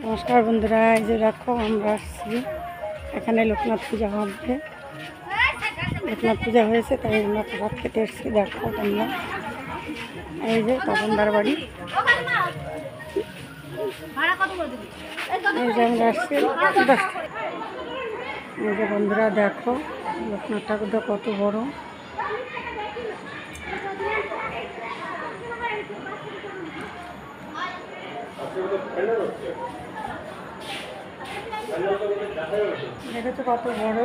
নমস্কার বন্ধুরা, এই যে দেখো আমরা আসছি এখানে লোকনাথ পূজা হবে। লোকনাথ পূজা হয়েছে তাই আমরা প্রসাদ খেতে এসেছি। দেখো তোমরা, এই যে তপনদার বাড়ি, এই যে আমরা আসছি। এই যে বন্ধুরা দেখো লোকনাথ ঠাকুরটা কত বড়। দেখেছো কত বড়।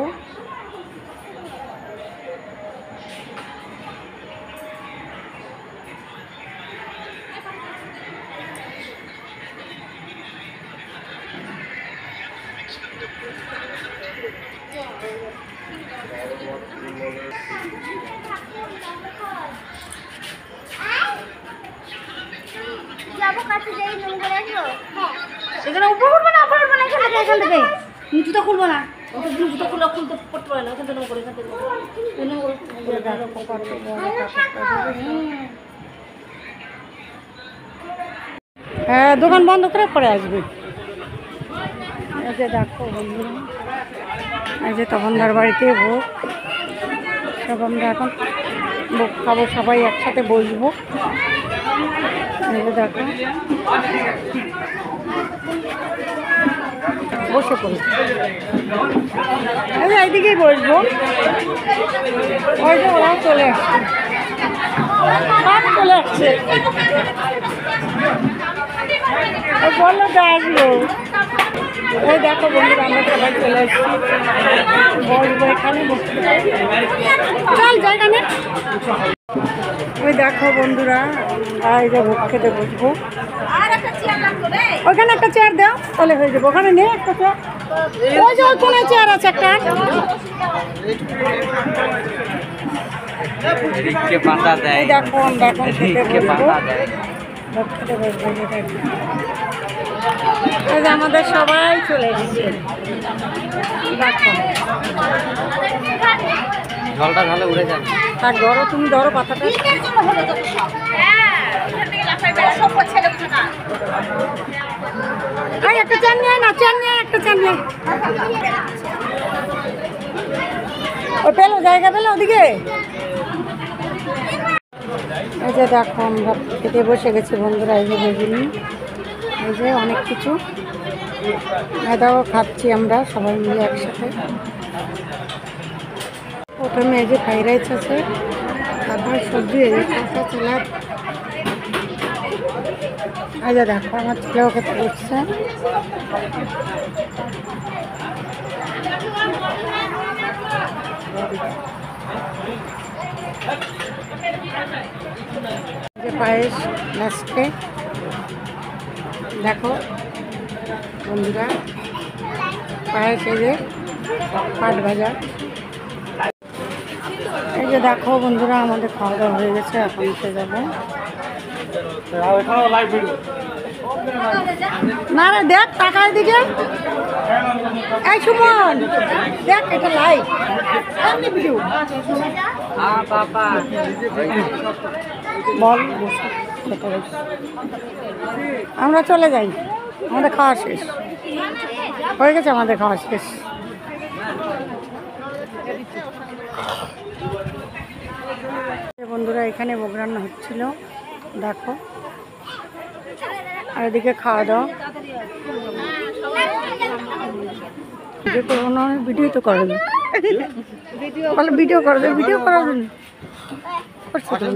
এখানে উপর উঠবো না, এখান থেকে জুতো খুলবো না, জুতো খুলতে পড়তে পারে না, এখান থেকে করে এখান থেকে। হ্যাঁ, দোকান বন্ধ করে পরে আসবে। এই যে দেখো বন্ধুরা, এই যে তপনদার বাড়িতে ভোগ, সব আমরা এখন ভোগ খাবো, সবাই একসাথে বসবো। এই যে দেখো বসে পড়ি, এই যে এইদিকেই বসবো। ওই যে ওরাও চলে আসছে, সব চলে আসছে, বললো তো আসবো। এই দেখো বন্ধুরা, আমরা সবাই চলে আসছি, বসবো এখানে, চল জায়গা নেই। ওই দেখো বন্ধুরা, এই যে ভোগ খেতে বসবো। ওখানে একটা চেয়ার দাও তাহলে হয়ে যাবে। ওখানে নেই একটা চেয়ার, ওই যে ওই কোনে চেয়ার আছে একটা। এই দেখো আমরা এখন খেতে বসবো, ভোগ খেতে বসবো। এই যে আমাদের সবাই চলে এসেছে। দেখো জলটা ঢালে উড়ে যাবে। তার ধরো, তুমি ধরো পাতাটা। একটা চেন নিয়ে না, চেন নিয়ে একটা চেন নিয়ে। ও পেলো, জায়গা পেলো ওদিকে। এই যে দেখো আমরা খেতে বসে গেছি বন্ধুরা। এই যে বেগুনি, এই যে অনেক কিছু, এটাও খাচ্ছি আমরা সবাই মিলে একসাথে। প্রথমে এই যে ফ্রাইড রাইস আছে, তারপরে সবজি, এই যে কাঁচা ছোলা। এই যে দেখো আমার ছেলেও খেতে বসছে। যে পায়েস লাস্টে দেখো বন্ধুরা, পায়েস, এই যে পাট ভাজা। এই যে দেখো বন্ধুরা, আমাদের খাওয়া দাওয়া হয়ে গেছে, এখন উঠে যাবো। না রে, দেখ টাকার দিকে। এই সুমন দেখ, এটা লাইভ ভিডিও। বল, আমরা চলে যাই, আমাদের খাওয়া শেষ হয়ে গেছে, আমাদের খাওয়া শেষ। বন্ধুরা এখানে ভোগ রান্না হচ্ছিল, দেখো, আর এদিকে খাওয়া দাওয়া। ভিডিও করবো না, ভিডিও তো করে দেবে, ভিডিও করে দেবে, ভিডিও করার জন্য করছি তো।